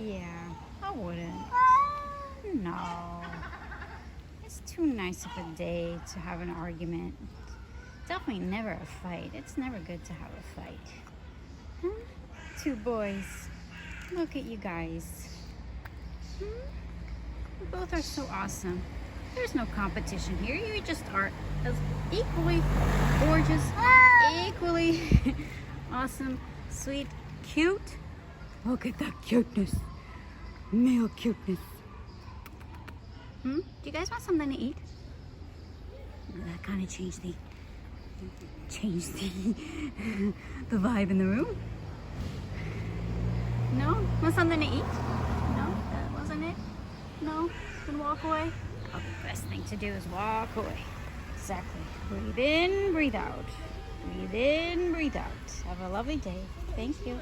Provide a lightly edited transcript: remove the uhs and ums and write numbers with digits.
Yeah, I wouldn't. No. It's too nice of a day to have an argument. Definitely never a fight. It's never good to have a fight. Huh? Two boys. Look at you guys. You both are so awesome. There's no competition here. You just are as equally gorgeous, equally awesome, sweet, cute. Look at that cuteness. Male cuteness. Do you guys want something to eat? That kind of changed the the vibe in the room. No? Want something to eat? No? That wasn't it? No? Then walk away? Oh, the best thing to do is walk away. Exactly. Breathe in, breathe out. Breathe in, breathe out. Have a lovely day. Thank you.